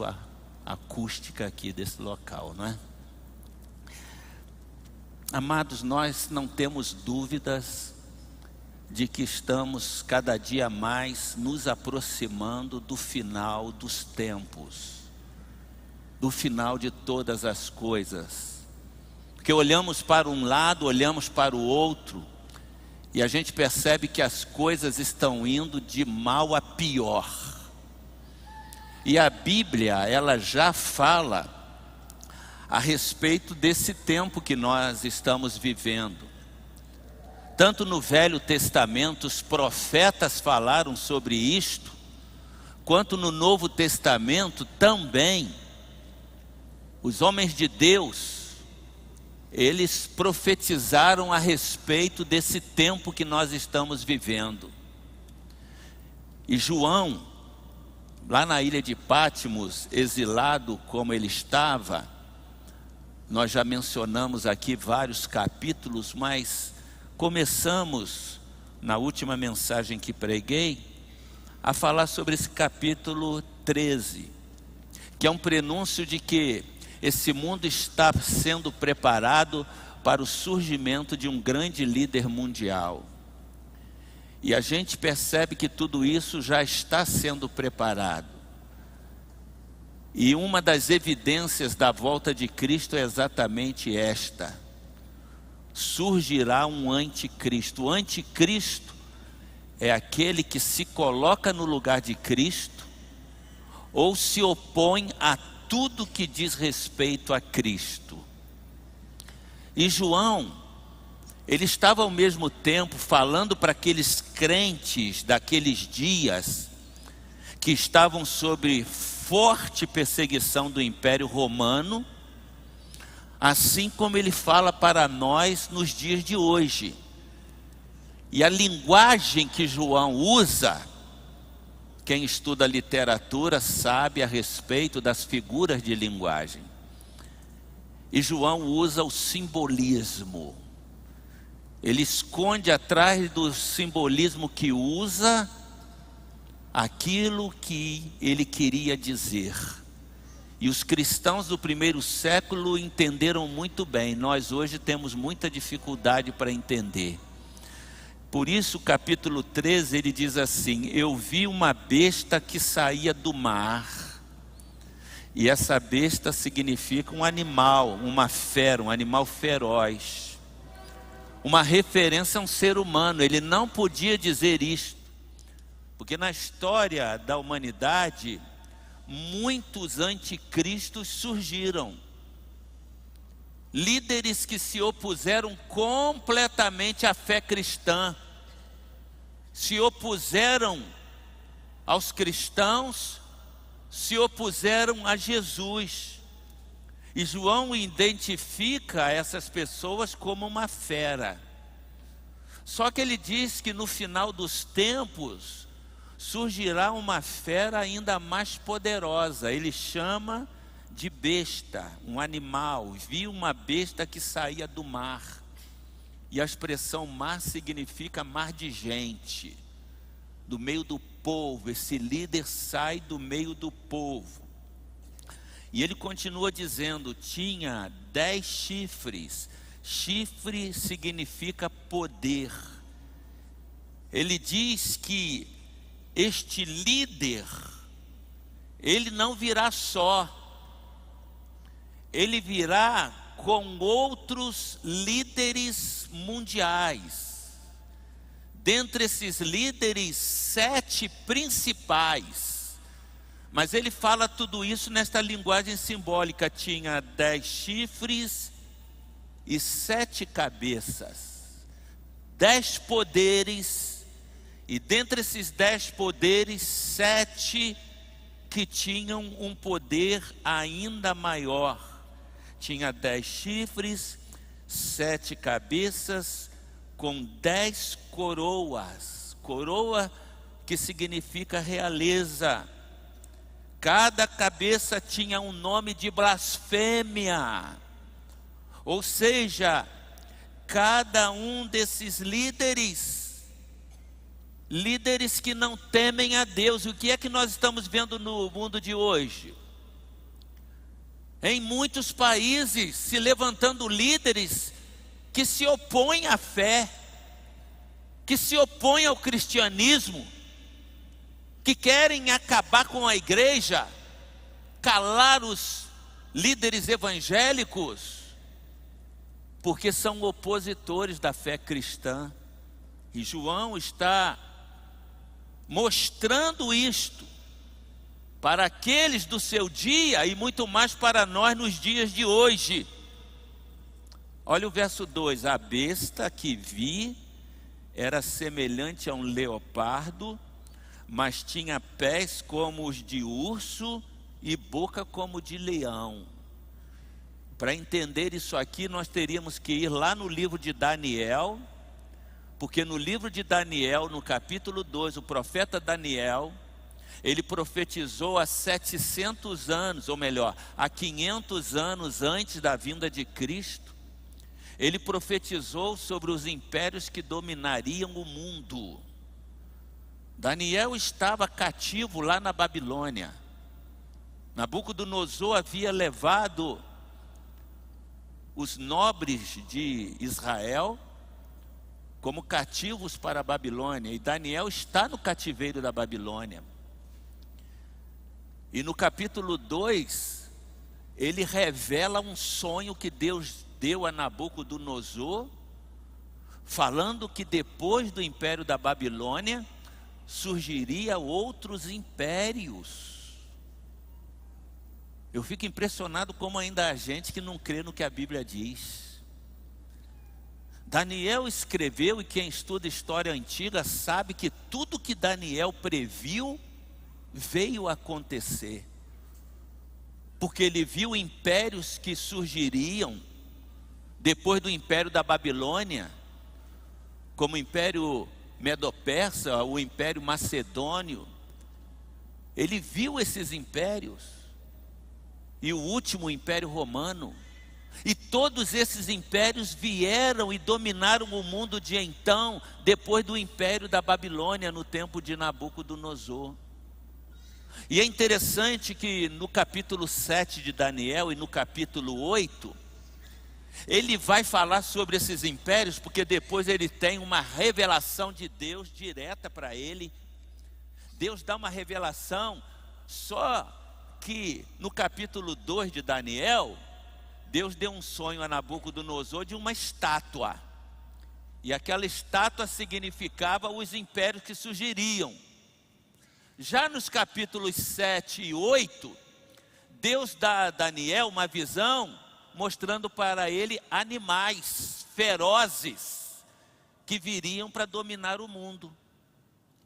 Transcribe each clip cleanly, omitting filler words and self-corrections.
fácil a acústica aqui desse local, não é? Amados, nós não temos dúvidas de que estamos cada dia mais nos aproximando do final dos tempos, do final de todas as coisas. Porque olhamos para um lado, olhamos para o outro, e a gente percebe que as coisas estão indo de mal a pior. E a Bíblia, ela já fala a respeito desse tempo que nós estamos vivendo. Tanto no Velho Testamento, os profetas falaram sobre isto, quanto no Novo Testamento também, os homens de Deus, eles profetizaram a respeito desse tempo que nós estamos vivendo. E João, lá na ilha de Patmos, exilado como ele estava, nós já mencionamos aqui vários capítulos, mas começamos, na última mensagem que preguei, a falar sobre esse capítulo 13, que é um prenúncio de que esse mundo está sendo preparado para o surgimento de um grande líder mundial. E a gente percebe que tudo isso já está sendo preparado. E uma das evidências da volta de Cristo é exatamente esta: surgirá um anticristo. O anticristo é aquele que se coloca no lugar de Cristo ou se opõe a tudo que diz respeito a Cristo. E João, ele estava ao mesmo tempo falando para aqueles crentes daqueles dias que estavam sob forte perseguição do Império Romano, assim como ele fala para nós nos dias de hoje. E a linguagem que João usa, quem estuda literatura sabe a respeito das figuras de linguagem. E João usa o simbolismo. Ele esconde atrás do simbolismo que usa aquilo que ele queria dizer. E os cristãos do primeiro século entenderam muito bem. Nós hoje temos muita dificuldade para entender. Por isso o capítulo 13 ele diz assim: eu vi uma besta que saía do mar. E essa besta significa um animal, uma fera, um animal feroz. Uma referência a um ser humano. Ele não podia dizer isto, porque na história da humanidade, muitos anticristos surgiram. Líderes que se opuseram completamente à fé cristã, se opuseram aos cristãos, se opuseram a Jesus. E João identifica essas pessoas como uma fera. Só que ele diz que no final dos tempos surgirá uma fera ainda mais poderosa. Ele chama de besta, um animal. Vi uma besta que saía do mar. E a expressão mar significa mar de gente, do meio do povo. Esse líder sai do meio do povo. E ele continua dizendo, tinha 10 chifres. Chifre significa poder. Ele diz que este líder, ele não virá só, ele virá com outros líderes mundiais. Dentre esses líderes, 7 principais. Mas ele fala tudo isso nesta linguagem simbólica. Tinha 10 chifres e 7 cabeças. 10 poderes. E dentre esses 10 poderes, 7 que tinham um poder ainda maior. Tinha 10 chifres, 7 cabeças, com 10 coroas. Coroa que significa realeza. Cada cabeça tinha um nome de blasfêmia. Ou seja, cada um desses líderes que não temem a Deus. E o que é que nós estamos vendo no mundo de hoje? em muitos países se levantando líderes que se opõem à fé, que se opõem ao cristianismo, que querem acabar com a igreja, calar os líderes evangélicos, porque são opositores da fé cristã. E João está mostrando isto para aqueles do seu dia e muito mais para nós nos dias de hoje. Olha o verso 2: a besta que vi era semelhante a um leopardo, mas tinha pés como os de urso e boca como de leão. Para entender isso aqui, nós teríamos que ir lá no livro de Daniel, porque no livro de Daniel, no capítulo 2, o profeta Daniel, ele profetizou há 700 anos, ou melhor, há 500 anos antes da vinda de Cristo. Ele profetizou sobre os impérios que dominariam o mundo. Daniel estava cativo lá na Babilônia. Nabucodonosor havia levado os nobres de Israel como cativos para a Babilônia. E Daniel está no cativeiro da Babilônia. E no capítulo 2, ele revela um sonho que Deus deu a Nabucodonosor, falando que depois do império da Babilônia, surgiria outros impérios. Eu fico impressionado como ainda há gente que não crê no que a Bíblia diz. Daniel escreveu, e quem estuda história antiga sabe que tudo que Daniel previu veio a acontecer, porque ele viu impérios que surgiriam depois do império da Babilônia, como o império Medo-Persa, o império Macedônio. Ele viu esses impérios, e o último, o império romano, e todos esses impérios vieram e dominaram o mundo de então, depois do império da Babilônia, no tempo de Nabucodonosor. E é interessante que no capítulo 7 de Daniel e no capítulo 8, ele vai falar sobre esses impérios, porque depois ele tem uma revelação de Deus direta para ele. Deus dá uma revelação, só que no capítulo 2 de Daniel, Deus deu um sonho a Nabucodonosor de uma estátua. E aquela estátua significava os impérios que surgiriam. Já nos capítulos 7 e 8, Deus dá a Daniel uma visão, mostrando para ele animais ferozes que viriam para dominar o mundo.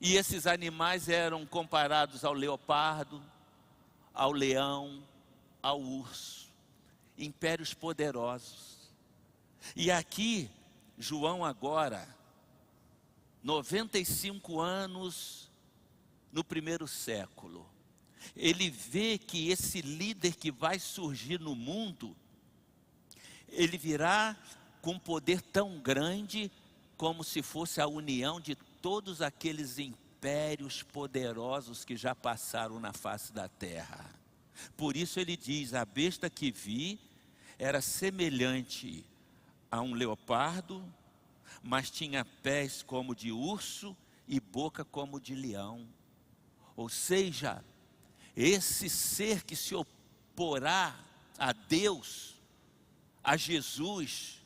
E esses animais eram comparados ao leopardo, ao leão, ao urso. Impérios poderosos. E aqui, João agora, 95 anos no primeiro século, ele vê que esse líder que vai surgir no mundo, ele virá com poder tão grande como se fosse a união de todos aqueles impérios poderosos que já passaram na face da terra. Por isso ele diz: a besta que vi era semelhante a um leopardo, mas tinha pés como de urso e boca como de leão. Ou seja, esse ser que se oporá a Deus, a Jesus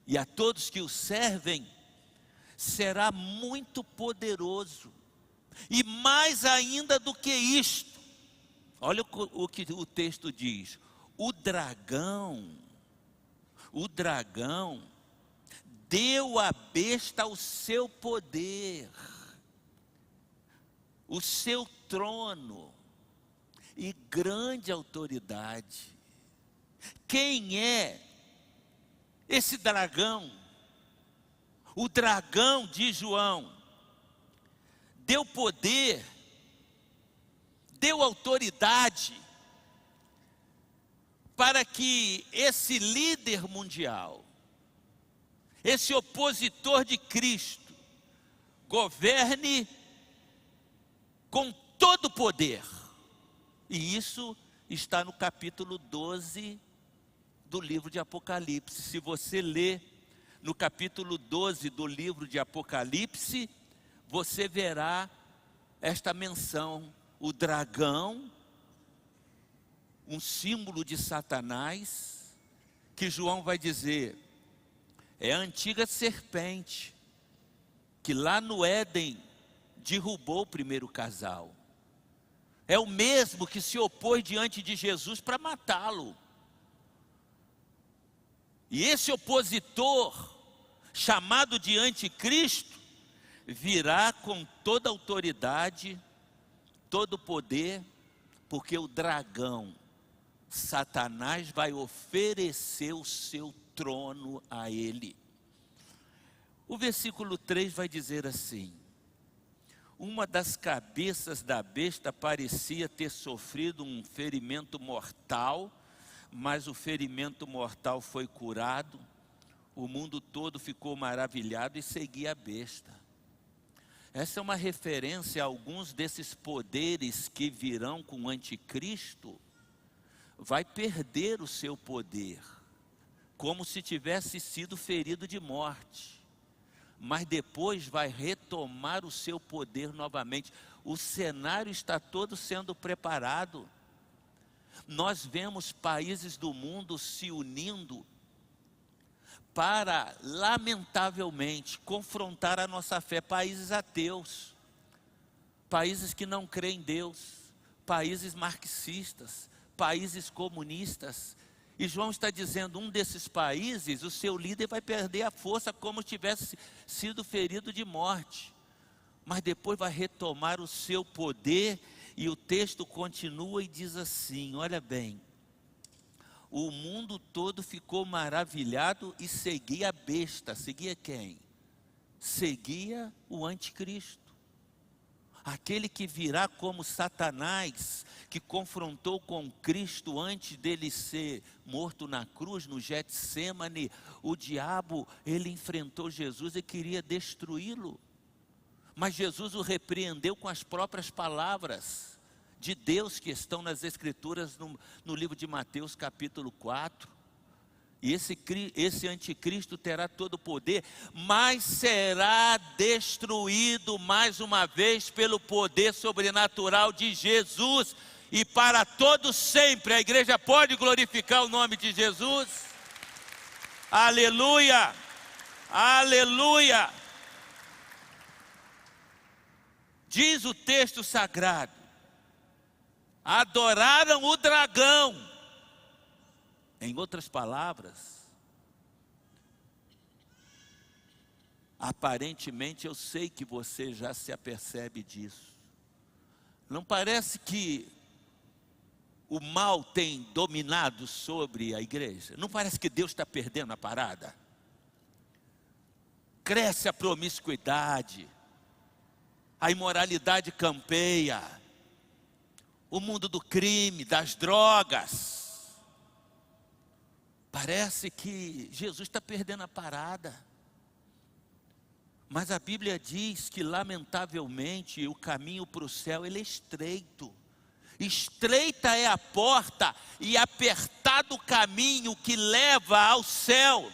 e a todos que o servem, será muito poderoso. E mais ainda do que isto, olha o que o texto diz: o dragão deu à besta o seu poder, o seu trono e grande autoridade. Quem é esse dragão? O dragão de João deu poder, deu autoridade para que esse líder mundial, esse opositor de Cristo, governe com todo o poder. E isso está no capítulo 12 do livro de Apocalipse. Se você ler no capítulo 12 do livro de Apocalipse, você verá esta menção: o dragão, um símbolo de Satanás, que João vai dizer, é a antiga serpente, que lá no Éden derrubou o primeiro casal. É o mesmo que se opôs diante de Jesus para matá-lo. E esse opositor, chamado de anticristo, virá com toda autoridade, todo poder, porque o dragão, Satanás, vai oferecer o seu trono a ele. O versículo 3 vai dizer assim: uma das cabeças da besta parecia ter sofrido um ferimento mortal, mas o ferimento mortal foi curado. O mundo todo ficou maravilhado e seguia a besta. Essa é uma referência a alguns desses poderes que virão com o anticristo. Vai perder o seu poder, como se tivesse sido ferido de morte, mas depois vai retomar o seu poder novamente. O cenário está todo sendo preparado. Nós vemos países do mundo se unindo para, lamentavelmente, confrontar a nossa fé. Países ateus, países que não creem em Deus, países marxistas, países comunistas. E João está dizendo, um desses países, o seu líder vai perder a força como se tivesse sido ferido de morte, mas depois vai retomar o seu poder. E o texto continua e diz assim, olha bem: o mundo todo ficou maravilhado e seguia a besta. Seguia quem? Seguia o anticristo, aquele que virá como Satanás, que confrontou com Cristo antes dele ser morto na cruz, no Getsêmani. O diabo, ele enfrentou Jesus e queria destruí-lo, mas Jesus o repreendeu com as próprias palavras de Deus que estão nas Escrituras, no livro de Mateus capítulo 4. E esse anticristo terá todo o poder, mas será destruído mais uma vez pelo poder sobrenatural de Jesus, e para todo sempre. A igreja pode glorificar o nome de Jesus? Aleluia, aleluia. Diz o texto sagrado, adoraram o dragão. Em outras palavras, aparentemente eu sei que você já se apercebe disso. Não parece que o mal tem dominado sobre a igreja? Não parece que Deus está perdendo a parada? Cresce a promiscuidade, a imoralidade campeia, o mundo do crime, das drogas. Parece que Jesus está perdendo a parada. Mas a Bíblia diz que, lamentavelmente, o caminho para o céu ele é estreito. Estreita é a porta e apertado o caminho que leva ao céu.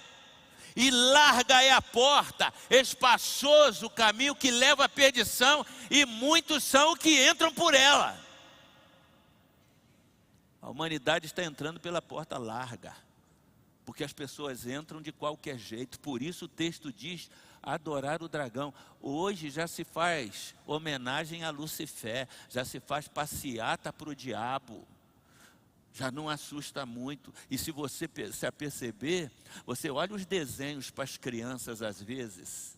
E larga é a porta, espaçoso o caminho que leva à perdição, e muitos são que entram por ela. A humanidade está entrando pela porta larga, porque as pessoas entram de qualquer jeito. Por isso o texto diz, adorar o dragão. Hoje já se faz homenagem a Lucifer, já se faz passeata para o diabo. Já não assusta muito. E se você se aperceber, você olha os desenhos para as crianças às vezes.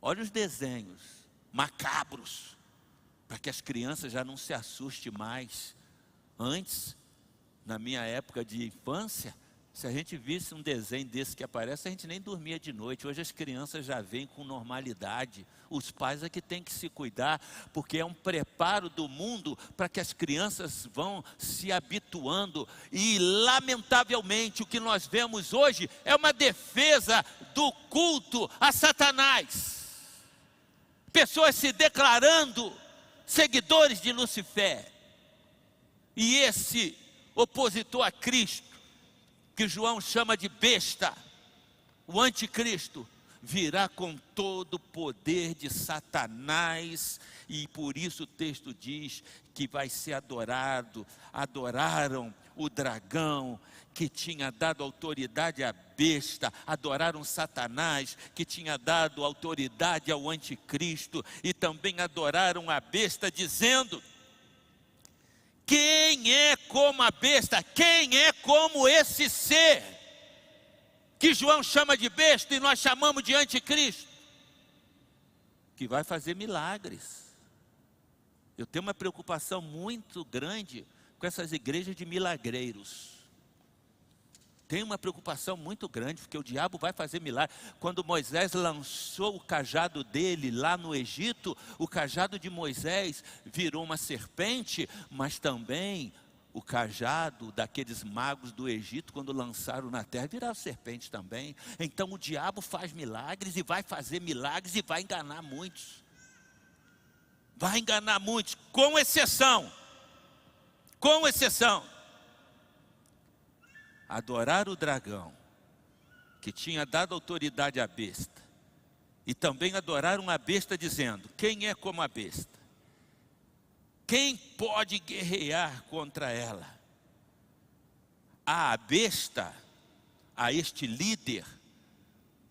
Olha os desenhos macabros, para que as crianças já não se assustem mais. Antes, na minha época de infância, se a gente visse um desenho desse que aparece, a gente nem dormia de noite. Hoje as crianças já vêm com normalidade. Os pais é que têm que se cuidar, porque é um preparo do mundo para que as crianças vão se habituando. E lamentavelmente o que nós vemos hoje é uma defesa do culto a Satanás. Pessoas se declarando seguidores de Lucifer. E esse opositor a Cristo, que João chama de besta, o anticristo, virá com todo o poder de Satanás, e por isso o texto diz que vai ser adorado. Adoraram o dragão, que tinha dado autoridade à besta, adoraram Satanás, que tinha dado autoridade ao anticristo, e também adoraram a besta, dizendo: quem é como a besta? Quem é como esse ser que João chama de besta e nós chamamos de anticristo? Que vai fazer milagres. Eu tenho uma preocupação muito grande com essas igrejas de milagreiros. Tenho uma preocupação muito grande, porque o diabo vai fazer milagre. Quando Moisés lançou o cajado dele lá no Egito, o cajado de Moisés virou uma serpente, mas também o cajado daqueles magos do Egito, quando lançaram na terra, viraram serpente também. Então o diabo faz milagres e vai fazer milagres e vai enganar muitos. Vai enganar muitos, com exceção. Adorar o dragão, que tinha dado autoridade à besta, e também adoraram a besta, dizendo: quem é como a besta? Quem pode guerrear contra ela? A besta, a este líder,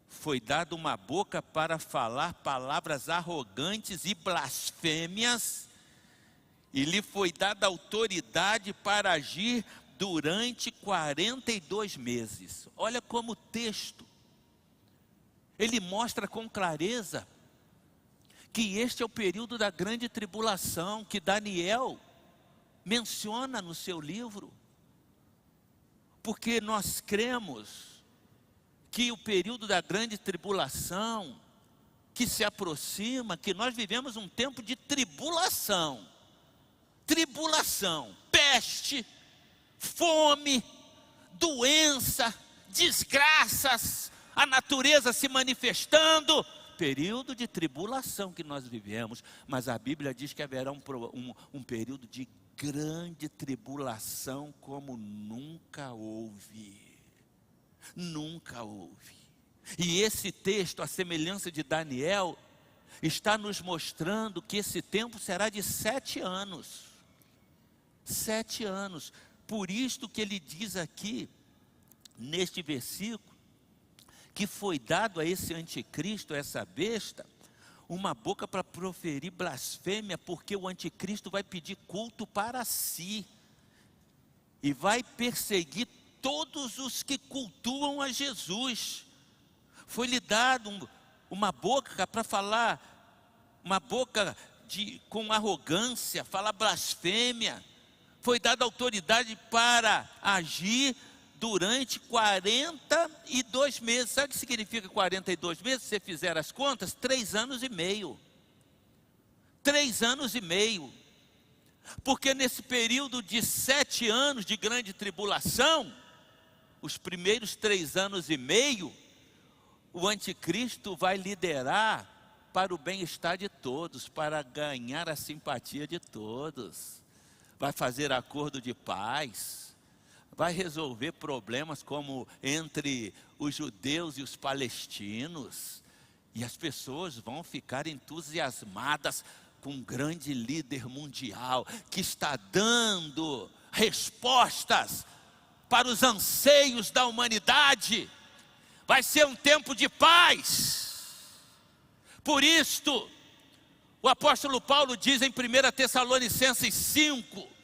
foi dada uma boca para falar palavras arrogantes e blasfêmias, e lhe foi dada autoridade para agir durante 42 meses. Olha como o texto, ele mostra com clareza que este é o período da grande tribulação, que Daniel menciona no seu livro. Porque nós cremos que o período da grande tribulação, que se aproxima, que nós vivemos um tempo de tribulação. Tribulação, peste, fome, doença, desgraças, a natureza se manifestando, período de tribulação que nós vivemos. Mas a Bíblia diz que haverá um período de grande tribulação como nunca houve. Nunca houve. E esse texto, a semelhança de Daniel, está nos mostrando que esse tempo será de 7 anos. 7 anos. Por isto que ele diz aqui, neste versículo, que foi dado a esse anticristo, a essa besta, uma boca para proferir blasfêmia, porque o anticristo vai pedir culto para si, e vai perseguir todos os que cultuam a Jesus. Foi-lhe dado uma boca para falar, uma boca com arrogância, falar blasfêmia. Foi dada autoridade para agir durante 42 meses. Sabe o que significa 42 meses? Se você fizer as contas, 3 anos e meio. 3 anos e meio. Porque nesse período de 7 anos de grande tribulação, os primeiros 3 anos e meio, o anticristo vai liderar para o bem-estar de todos, para ganhar a simpatia de todos. Vai fazer acordo de paz, vai resolver problemas como entre os judeus e os palestinos, e as pessoas vão ficar entusiasmadas com um grande líder mundial, que está dando respostas para os anseios da humanidade. Vai ser um tempo de paz. Por isto, o apóstolo Paulo diz em 1 Tessalonicenses 5,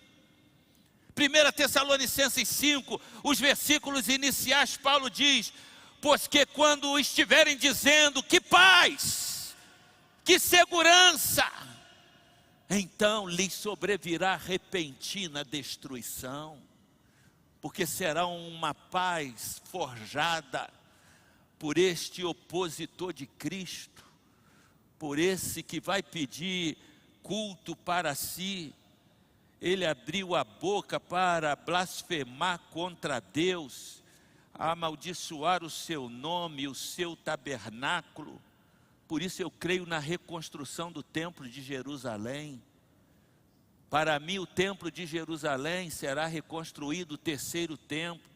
1 Tessalonicenses 5, os versículos iniciais, Paulo diz: pois que quando estiverem dizendo que paz, que segurança, então lhes sobrevirá repentina destruição, porque será uma paz forjada por este opositor de Cristo, por esse que vai pedir culto para si. Ele abriu a boca para blasfemar contra Deus, amaldiçoar o seu nome, o seu tabernáculo. Por isso eu creio na reconstrução do templo de Jerusalém. Para mim, o templo de Jerusalém será reconstruído, o terceiro templo.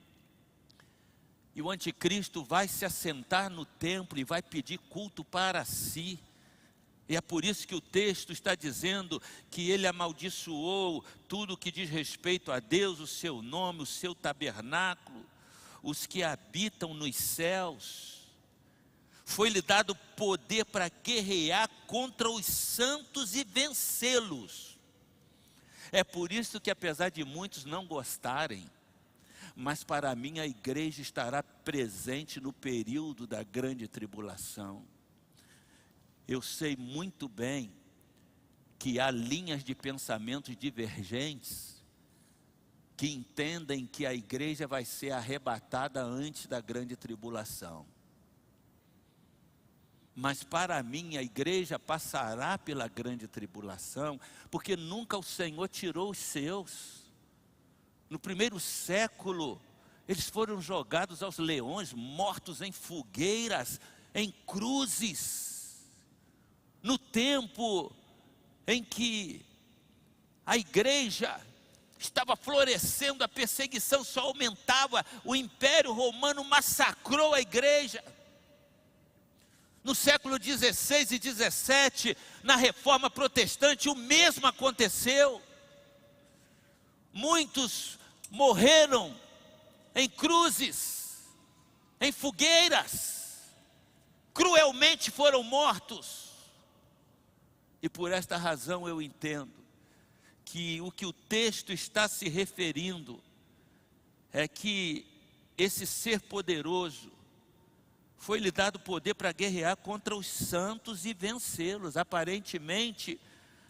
E o anticristo vai se assentar no templo e vai pedir culto para si. E é por isso que o texto está dizendo que ele amaldiçoou tudo que diz respeito a Deus, o seu nome, o seu tabernáculo, os que habitam nos céus. Foi-lhe dado poder para guerrear contra os santos e vencê-los. É por isso que, apesar de muitos não gostarem, mas para mim a igreja estará presente no período da grande tribulação. Eu sei muito bem que há linhas de pensamentos divergentes que entendem que a igreja vai ser arrebatada antes da grande tribulação. Mas para mim a igreja passará pela grande tribulação, porque nunca o Senhor tirou os seus. No primeiro século, eles foram jogados aos leões, mortos em fogueiras, em cruzes. No tempo em que a igreja estava florescendo, a perseguição só aumentava, o Império Romano massacrou a igreja. No século 16 e 17, na Reforma Protestante, o mesmo aconteceu. Muitos morreram em cruzes, em fogueiras, cruelmente foram mortos. E por esta razão eu entendo que o texto está se referindo é que esse ser poderoso foi-lhe dado poder para guerrear contra os santos e vencê-los. Aparentemente,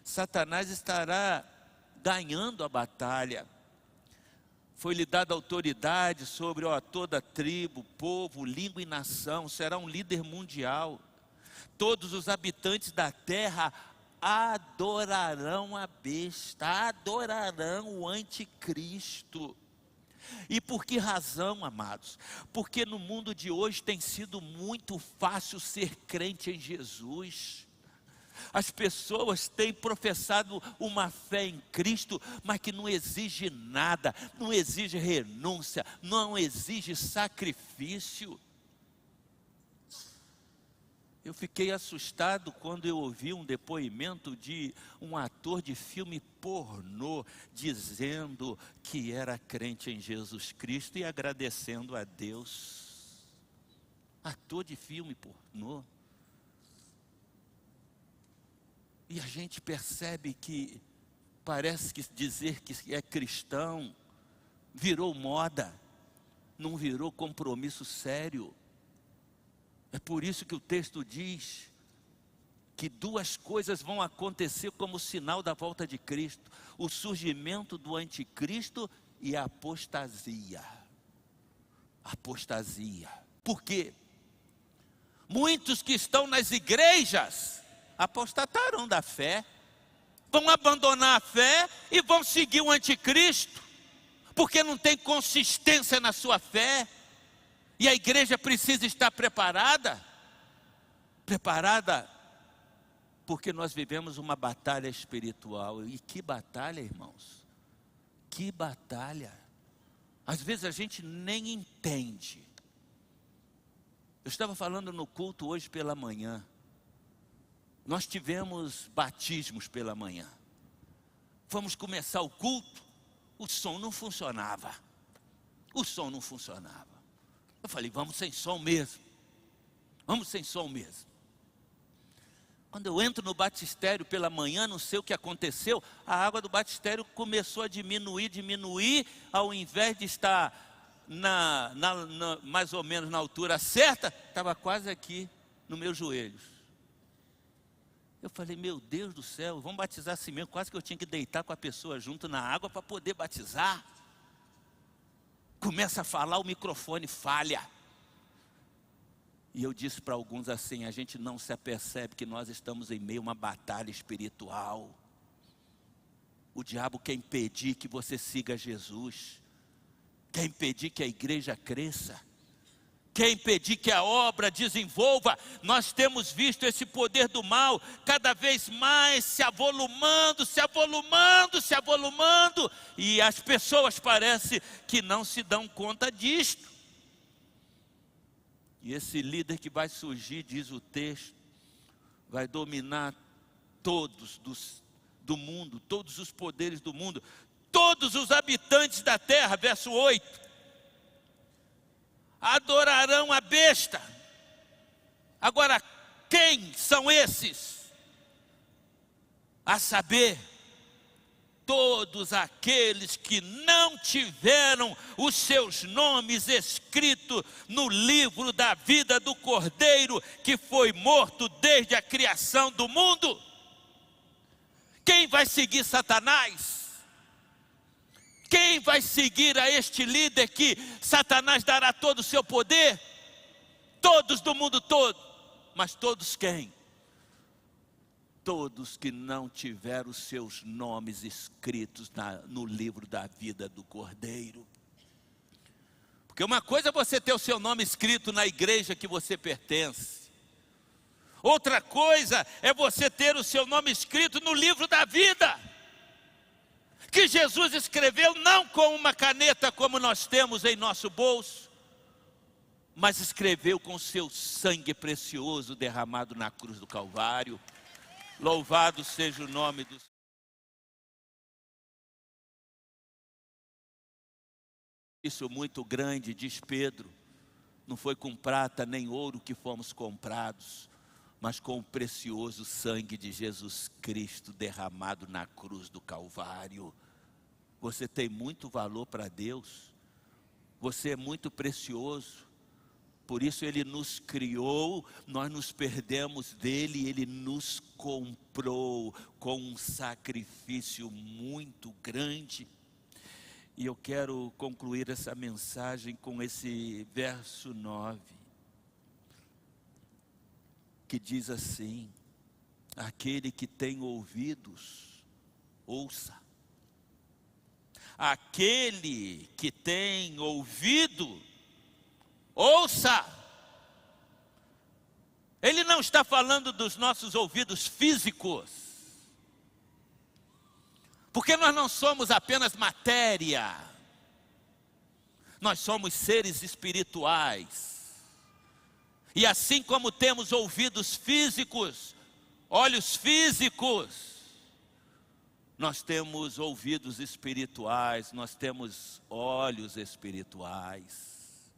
Satanás estará ganhando a batalha. Foi-lhe dada autoridade sobre toda tribo, povo, língua e nação. Será um líder mundial. Todos os habitantes da terra adorarão a besta, adorarão o anticristo. E por que razão, amados? Porque no mundo de hoje tem sido muito fácil ser crente em Jesus. As pessoas têm professado uma fé em Cristo, mas que não exige nada, não exige renúncia, não exige sacrifício. Eu fiquei assustado quando eu ouvi um depoimento de um ator de filme pornô dizendo que era crente em Jesus Cristo e agradecendo a Deus. Ator de filme pornô. E a gente percebe que parece que dizer que é cristão virou moda, não virou compromisso sério. É por isso que o texto diz que duas coisas vão acontecer como sinal da volta de Cristo: o surgimento do anticristo e a apostasia. Apostasia. Por quê? Muitos que estão nas igrejas apostatarão da fé, vão abandonar a fé e vão seguir o anticristo, porque não tem consistência na sua fé. E a igreja precisa estar preparada, porque nós vivemos uma batalha espiritual. E que batalha, irmãos? Que batalha! Às vezes a gente nem entende. Eu estava falando no culto hoje pela manhã. Nós tivemos batismos pela manhã. Vamos começar o culto, o som não funcionava. O som não funcionava. Eu falei, vamos sem som mesmo. Vamos sem som mesmo. Quando eu entro no batistério pela manhã, não sei o que aconteceu, a água do batistério começou a diminuir, ao invés de estar mais ou menos na altura certa, estava quase aqui nos meus joelhos. Eu falei, meu Deus do céu, vamos batizar assim mesmo. Quase que eu tinha que deitar com a pessoa junto na água para poder batizar. Começa a falar, o microfone falha. E eu disse para alguns assim, a gente não se apercebe que nós estamos em meio a uma batalha espiritual. O diabo quer impedir que você siga Jesus, quer impedir que a igreja cresça, quer impedir que a obra desenvolva. Nós temos visto esse poder do mal cada vez mais se avolumando, se avolumando, se avolumando, e as pessoas parecem que não se dão conta disto. E esse líder que vai surgir, diz o texto, vai dominar todos do mundo, todos os poderes do mundo, todos os habitantes da terra, verso 8. Adorarão a besta. Agora, quem são esses? A saber, todos aqueles que não tiveram os seus nomes escritos no livro da vida do Cordeiro, que foi morto desde a criação do mundo. Quem vai seguir Satanás? Quem vai seguir a este líder que Satanás dará todo o seu poder? Todos do mundo todo. Mas todos quem? Todos que não tiveram os seus nomes escritos no livro da vida do Cordeiro. Porque uma coisa é você ter o seu nome escrito na igreja que você pertence. Outra coisa é você ter o seu nome escrito no livro da vida, que Jesus escreveu não com uma caneta como nós temos em nosso bolso, mas escreveu com seu sangue precioso derramado na cruz do Calvário. Louvado seja o nome do Senhor. Isso muito grande, diz Pedro, não foi com prata nem ouro que fomos comprados, mas com o precioso sangue de Jesus Cristo derramado na cruz do Calvário. Você tem muito valor para Deus, você é muito precioso, por isso Ele nos criou, nós nos perdemos dEle, Ele nos comprou com um sacrifício muito grande. E eu quero concluir essa mensagem com esse verso 9, que diz assim: aquele que tem ouvidos, ouça. Aquele que tem ouvido, ouça. Ele não está falando dos nossos ouvidos físicos, porque nós não somos apenas matéria, nós somos seres espirituais. E assim como temos ouvidos físicos, olhos físicos, nós temos ouvidos espirituais, nós temos olhos espirituais.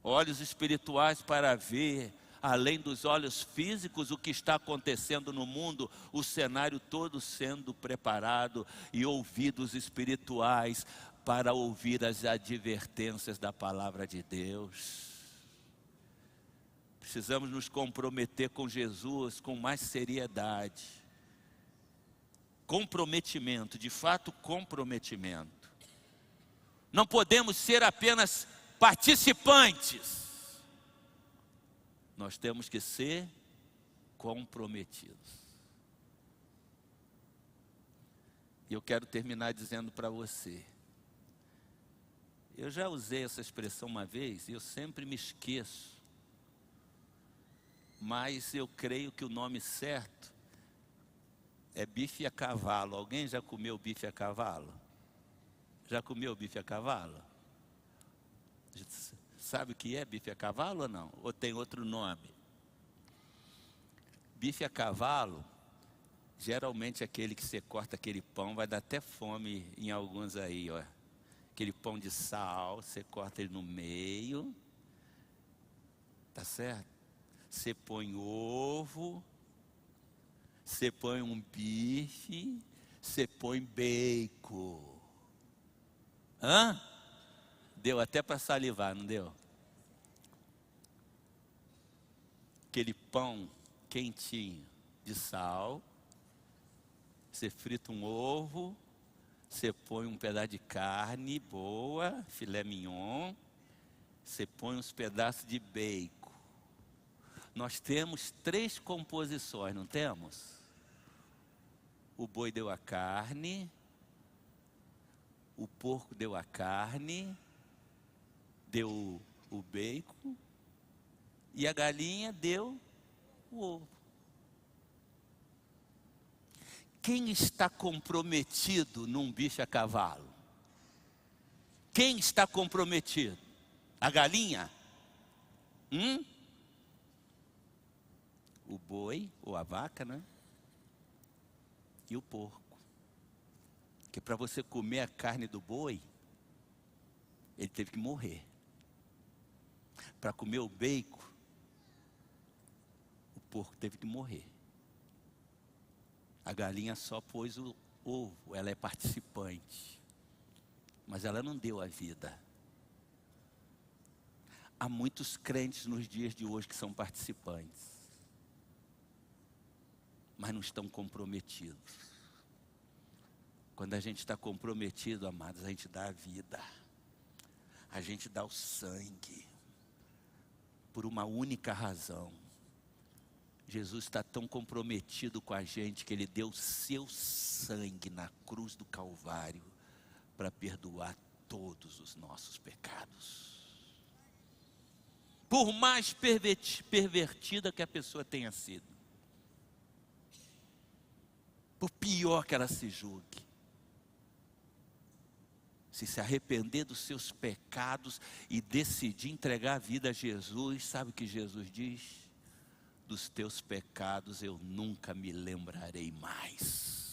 Olhos espirituais para ver, além dos olhos físicos, o que está acontecendo no mundo, o cenário todo sendo preparado, e ouvidos espirituais para ouvir as advertências da palavra de Deus. Precisamos nos comprometer com Jesus com mais seriedade. Comprometimento, de fato comprometimento. Não podemos ser apenas participantes. Nós temos que ser comprometidos. E eu quero terminar dizendo para você. Eu já usei essa expressão uma vez e eu sempre me esqueço. Mas eu creio que o nome certo é bife a cavalo. Alguém já comeu bife a cavalo? Já comeu bife a cavalo? Sabe o que é bife a cavalo ou não? Ou tem outro nome? Bife a cavalo, geralmente aquele que você corta aquele pão, vai dar até fome em alguns aí, ó. Aquele pão de sal, você corta ele no meio, tá certo? Você põe ovo, você põe um bife, você põe bacon. Hã? Deu até para salivar, não deu? Aquele pão quentinho de sal, você frita um ovo, você põe um pedaço de carne boa, filé mignon, você põe uns pedaços de bacon. Nós temos 3 composições, não temos? O boi deu a carne, o porco deu a carne, deu o bacon E a galinha deu o ovo. Quem está comprometido num bicho a cavalo? Quem está comprometido? A galinha? O boi, ou a vaca, né? E o porco. Que para você comer a carne do boi, ele teve que morrer. Para comer o bacon, o porco teve que morrer. A galinha só pôs o ovo, ela é participante. Mas ela não deu a vida. Há muitos crentes nos dias de hoje que são participantes, mas não estão comprometidos. Quando a gente está comprometido, amados, a gente dá a vida. A gente dá o sangue. Por uma única razão. Jesus está tão comprometido com a gente que Ele deu o seu sangue na cruz do Calvário para perdoar todos os nossos pecados. Por mais pervertida que a pessoa tenha sido, por pior que ela se julgue, se arrepender dos seus pecados e decidir entregar a vida a Jesus, sabe o que Jesus diz? Dos teus pecados eu nunca me lembrarei mais.